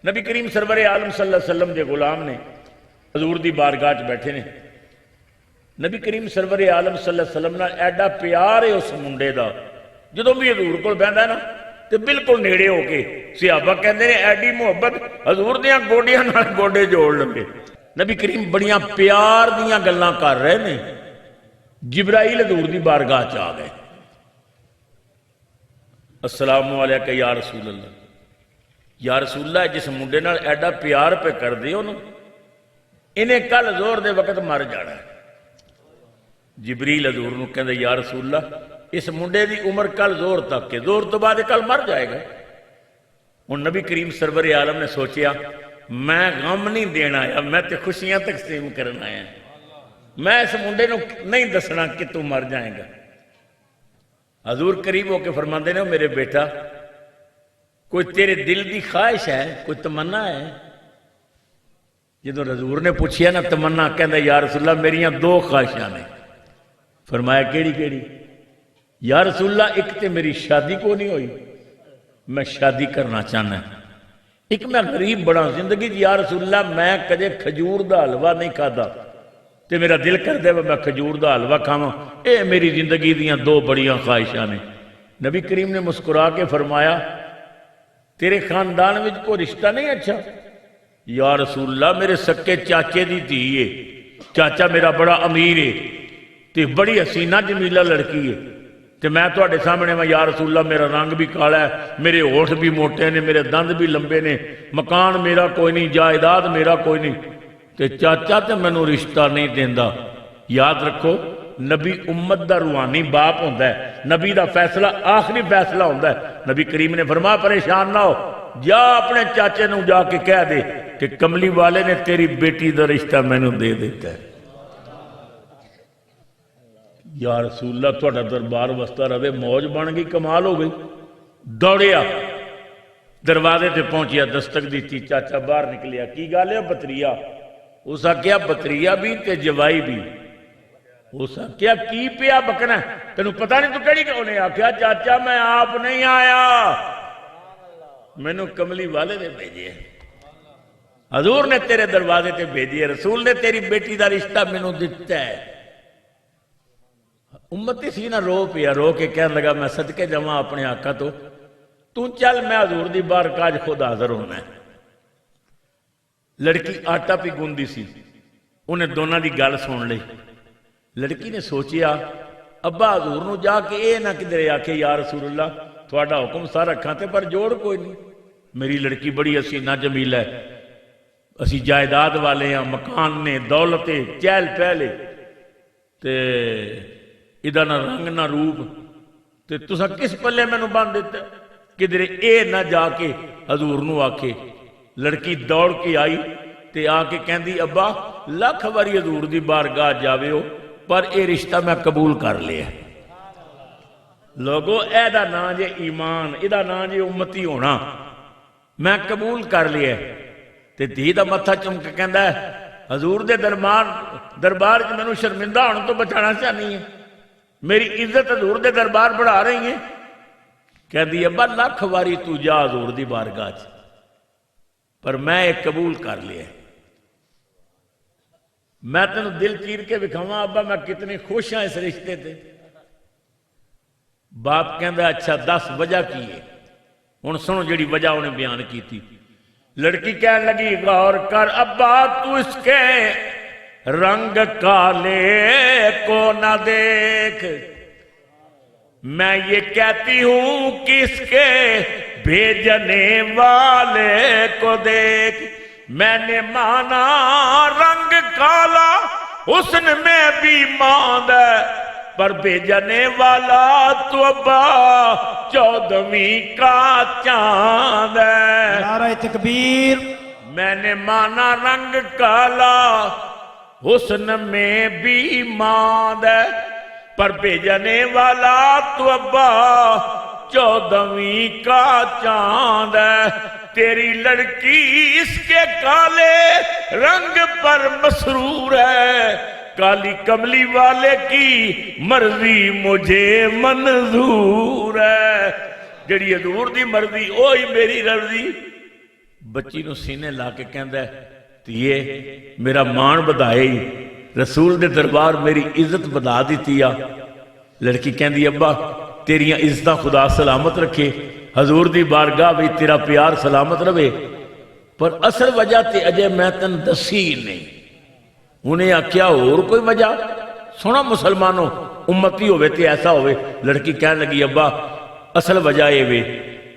نبی کریم سرور عالم صلی اللہ علیہ وسلم دے غلام نے حضور دی بارگاہ چ بیٹھے نے. نبی کریم سرور عالم صلی اللہ علیہ وسلم نال ایڈا پیار ہے اس منڈے دا، جدوں بھی حضور کول بہندا ہے نا تے بالکل نیڑے ہو کے صحابہ کہندے نے ایڈی محبت حضور دیاں گوڈیاں نال گوڈے جوڑ لگے. نبی کریم بڑیاں پیار دیاں گلاں کر رہے نے، جبرائیل حضور دی بارگاہ چ آ گئے. السلام علیکم یا رسول اللہ. یا رسول اللہ جس منڈے نال ایڈا پیار پہ کر دے انہیں کل زور دے وقت مر جانا ہے. جبریل حضور نو کہندے یا رسول اللہ اس منڈے دی عمر کل زور تک کے، زور تو بعد کل مر جائے گا. اور نبی کریم سرور عالم نے سوچیا میں غم نہیں دینا آیا، میں تے خوشیاں تقسیم کرنا آیا، میں اس منڈے نو نہیں دسنا کہ تو مر جائے گا. حضور قریب ہو کے فرماندے نے میرے بیٹا کوئی تیرے دل دی خواہش ہے، کوئی تمنا ہے؟ جدو حضور نے پوچھیا نا تمنا، کہندا یا رسول اللہ میریاں دو خواہشاں نے. فرمایا کیڑی کیڑی؟ یا رسول اللہ ایک تے میری شادی کو نہیں ہوئی، میں شادی کرنا چاہنا ہے. ایک میں غریب بڑا زندگی یا رسول اللہ میں کدے کھجور دا حلوہ نہیں کھادا تے میرا دل کر دے میں کھجور دا حلوہ کھاواں. اے میری زندگی دیاں دو بڑیاں خواہشاں نے. نبی کریم نے مسکرا کے فرمایا تیرے خاندان میں کوئی رشتہ نہیں اچھا؟ یا رسول اللہ میرے سکے چاچے دی دھی ہے، چاچا میرا بڑا امیر ہے تے بڑی حسینہ جمیلہ لڑکی ہے تے میں تواڈے سامنے میں یا رسول اللہ میرا رنگ بھی کالا ہے، میرے ہونٹ بھی موٹے نے، میرے دند بھی لمبے نے، مکان میرا کوئی نہیں، جائیداد میرا کوئی نہیں تے چاچا تے مینوں رشتہ نہیں دیندا. یاد رکھو نبی امت دا روحانی باپ ہوندا ہے، نبی دا فیصلہ آخری فیصلہ ہوندا ہے. نبی کریم نے فرمایا پریشان نہ ہو، جا اپنے چاچے نو جا کے کہہ دے کہ کملی والے نے تیری بیٹی دا رشتہ مینوں دے دیتا ہے. یا رسول اللہ تھوڑا دربار وسطہ رہے، موج بن گئی، کمال ہو گئی. دوڑیا دروازے تے پہنچیا، دستک دیتی، چاچا باہر نکلیا. کی گل ہے بتریا؟ اس آخیا بتریا بھی تے جوائی بھی. اس آخیا کی پیا بکنا تینوں پتہ نہیں تو کہڑی کہ انہیں آخیا چاچا میں آپ نہیں آیا، مینوں کملی والے نے بھیجے، حضور نے تیرے دروازے تے بھیجے، رسول نے تیری بیٹی دا رشتہ مینوں دتا ہے. امتی سی نہ رو پیا، رو کے کہنے لگا میں صدقے جاواں اپنے آقا تو چل میں حضور دی بارگاہ خود حاضر ہونا ہے. لڑکی آٹا پی گوندی سی، انہیں دونوں دی گل سن لی. لڑکی نے سوچیا ابا حضور نو جا کے اے نہ کدھر آکھے یا رسول اللہ تھوڑا حکم سارا کھاتے پر جوڑ کوئی نہیں، میری لڑکی بڑی حسینہ جمیل ہے، اسی جائیداد والے ہیں، مکان نے، دولت چہل پہلے تے ادھا نہ رنگ نہ روپ تے تسا کس پلے میں نو باندھ دیتا کدھر اے نہ جا کے حضور نو آکھے. لڑکی دوڑ کے آئی تے آ کے کہندی ابا لکھ واری حضور دی بارگاہ جاوے ہو پر اے رشتہ میں قبول کر لیا. لوگو اے دا نا جے ایمان، اے دا نا جے امتی ہونا، میں قبول کر لیا. تے دھی دا متھا چم کے کہندا ہے حضور دے دربار میں نو شرمندہ ہونے تو بچانا چاہنی ہے، میری عزت حضور دے دربار بڑھا رہی ہیں. کہہ دی ابا لکھ واری تو جا حضور دی بارگاہ پر میں ایک قبول کر لیا. میں تینوں دل چیر کے وکھاواں ابا میں کتنے خوش ہاں اس رشتے تے. باپ کہندا اچھا دس وجہ کی ہے. ہن سنو جڑی وجہ انہیں بیان کی تھی. لڑکی کہنے لگی غور کر ابا تو اس کے رنگ کالے کو نہ دیکھ، میں یہ کہتی ہوں کہ اس کے بھیجنے والے کو دیکھ. میں نے مانا رنگ کالا حسن میں بھی ماند ہے، پر بھیجنے والا تو ابا 14ویں کا چاند ہے. نعرہ تکبیر. میں نے مانا رنگ کالا حسن میں بھی ماند ہے، پر بھیجنے والا تو ابا 14ویں کا چاند ہے. تیری لڑکی اس کے کالے رنگ پر مسرور ہے، کالی کملی والے کی مرضی مجھے منظور ہے. جڑی حضور دی مرضی وہی میری مرضی. بچی نو سینے لا کے کہندا ہے تیے میرا مان بدھائے رسول دے دربار میری عزت بدا دیتی آ. لڑکی کہندی ابا تیریاں عزتاں خدا سلامت رکھے حضور دی بارگاہ بھی تیرا پیار سلامت رہے پر اصل وجہ تے اجے میں تن دسی نہیں. انہیں آکھیا اور کوئی وجہ سونا مسلمانوں امتی ہوئے تے ایسا ہوئے. لڑکی کہنے لگی ابا اصل وجہ یہ وے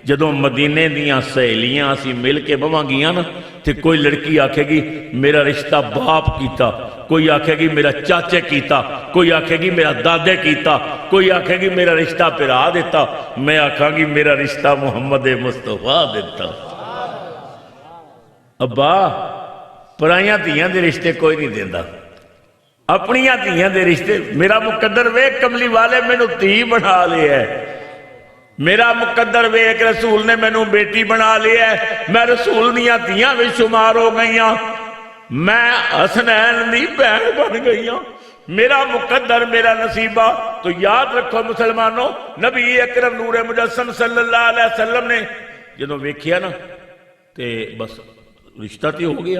جدوں مدینے دیاں سہیلیاں اسی مل کے بواں گیاں نا تے کوئی لڑکی آکھے گی میرا رشتہ باپ کیتا, کوئی آکھے گی میرا چاچے کیتا, کوئی آکھے گی میرا دادے کیتا, کوئی آکھے گی میرا رشتہ پھرا دیتا, میں آکھاں گی میرا رشتہ محمد مصطفیٰ دیتا. ابا پرائیاں دھیاں دے رشتے کوئی نہیں دیندا, اپنیاں دھیاں دے رشتے. میرا مقدر ویک کملی والے میں نو دھی بنا لیا ہے, میرا مقدر ویک رسول نے میں نو بیٹی بنا لیا ہے, میں رسول دیاں دھیاں بھی شمار ہو گئیاں, میں حسنین دی بہن بن گئیاں. میرا مقدر میرا نصیبہ. تو یاد رکھو مسلمانوں نبی اکرم نور مجسم صلی اللہ علیہ وسلم نے جدوں ویکھیا نا تے بس رشتہ تے ہو گیا.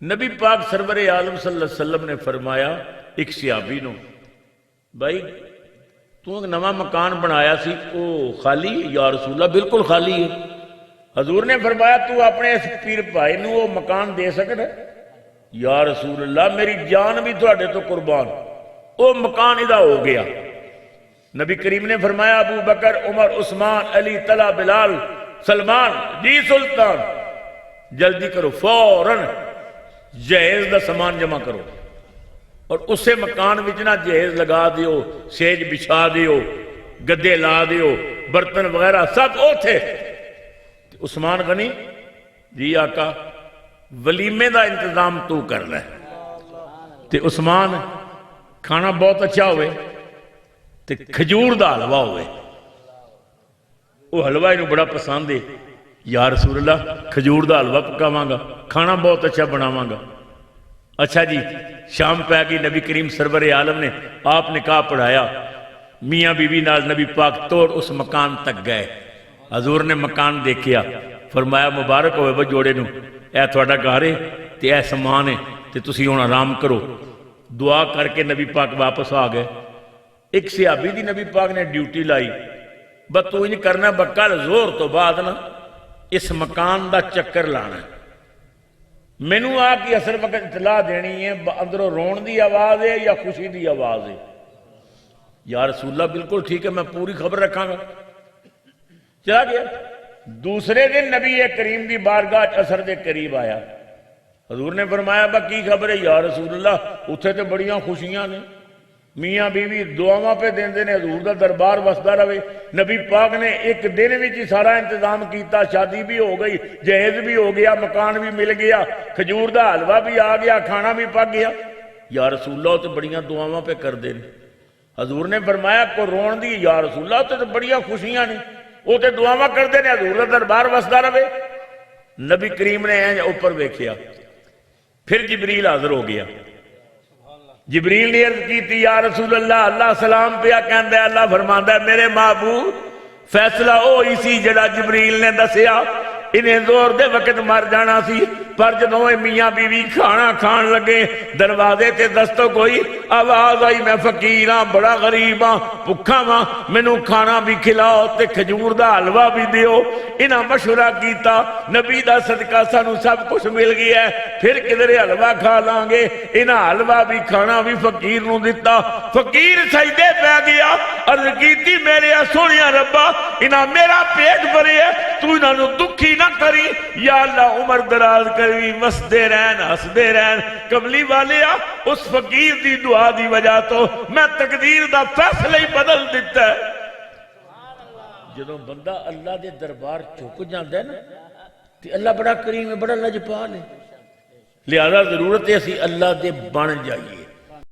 نبی پاک سرور عالم صلی اللہ علیہ وسلم نے فرمایا ایک صحابی نو بھائی تو ایک نواں مکان بنایا سی او خالی ہے؟ یا رسول اللہ بالکل خالی ہے. حضور نے فرمایا تو اپنے اس پیر بھائی نو وہ مکان دے سکتا ہے؟ یا رسول اللہ میری جان بھی تھوڑے تو قربان. وہ مکان ادا ہو گیا. نبی کریم نے فرمایا ابو بکر عمر عثمان علی طلحہ بلال سلمان جی سلطان جلدی کرو فوراً جہیز دا سامان جمع کرو اور اسے مکان وچنا جہیز لگا دیو, سیج بچھا دیو, گدے لا دیو, برتن وغیرہ سب او تھے. عثمان غنی جی آقا ولیمے دا انتظام تو کر لے. تے عثمان کھانا بہت اچھا ہوئے تے کھجور دا حلوہ ہوئے. وہ حلوہ انہوں بڑا پسند ہے. یا رسول اللہ کھجور دا حلوہ پکاواں گا, کھانا بہت اچھا بناواں گا. اچھا جی شام پہ گئی. نبی کریم سرور عالم نے آپ نکاح پڑھایا, میاں بیوی نال نبی پاک توڑ اس مکان تک گئے. حضور نے مکان دیکھیا فرمایا مبارک ہوئے وہ جوڑے نو, اے تھوڑا گھر ہے تے اے سامان ہے تے تسی ہن آرام کرو. دعا کر کے نبی پاک واپس آ گئے. ایک صحابی دی نبی پاک نے ڈیوٹی لائی بس تو انج کرنا بکل زور تو بعد نا اس مکان دا چکر لانا. مینوں آ کے اثر وقت اطلاع دینی ہے اندروں رون دی آواز ہے یا خوشی دی آواز ہے. یا رسول اللہ بالکل ٹھیک ہے میں پوری خبر رکھاں گا. چلا گیا. دوسرے دن نبی کریم دی بارگاہ اثر دے قریب آیا. حضور نے فرمایا با کی خبر ہے؟ یا رسول اللہ اتھے تے بڑیاں خوشیاں نے, میاں بیوی دعاواں پہ دیندے نے, حضور دا دربار وسدا رہے. نبی پاک نے ایک دن وچ ہی سارا انتظام کیتا, شادی بھی ہو گئی, جہیز بھی ہو گیا, مکان بھی مل گیا, کھجور دا حلوہ بھی آ گیا, کھانا بھی پک گیا. یا رسول اللہ تے بڑیاں دعاواں پہ کر دے. حضور نے فرمایا کو رون دی؟ یا رسول اللہ تے بڑیاں خوشیاں نے, وہ تے دعاواں کر دے نے, حضور دا دربار وسدا رہے. نبی کریم نے اوپر ویکھیا. پھر جبریل حاضر ہو گیا. جبریل نے عرض کی تھی یا رسول اللہ اللہ سلام پیا کہندا ہے. اللہ فرماندا ہے میرے محبوب فیصلہ او اسی جڑا جبریل نے دسیا. انہیں زور دے وقت مر جانا سی پر جدوں میاں بیوی کھانا کھان لگے دروازے تے دستک ہوئی, آواز آئی میں فقیر ہاں, بڑا غریب ہاں, بھکھا ہاں, مینوں کھانا بھی کھلاؤ تے کھجور دا حلوہ بھی دیو. انہاں مشورہ کیتا نبی دا صدقہ سانو سب کچھ مل گیا ہے, پھر کدھر حلوہ کھا لیں گے. انہاں حلوہ بھی کھانا بھی فقیر نو دتا. فقیر سجدے پہ گیا, عرض کیتی میرے سونیا ربا انہاں میرا پیٹ بھرے ہے, تو انہاں نو دکھی نہ کری. یا اللہ عمر دراز کری, وسدے رہن ہسدے رہن. کملی والے اس فقیر دی دعا دی وجہ تو میں تقدیر دا فیصلہ ہی بدل دیتا ہے. جدوں بندہ اللہ دے دربار چک جاندا ہے نا تے اللہ بڑا کریم ہے, بڑا لجپال ہے. لہذا ضرورت ہے اسی اللہ دے بن جائیے.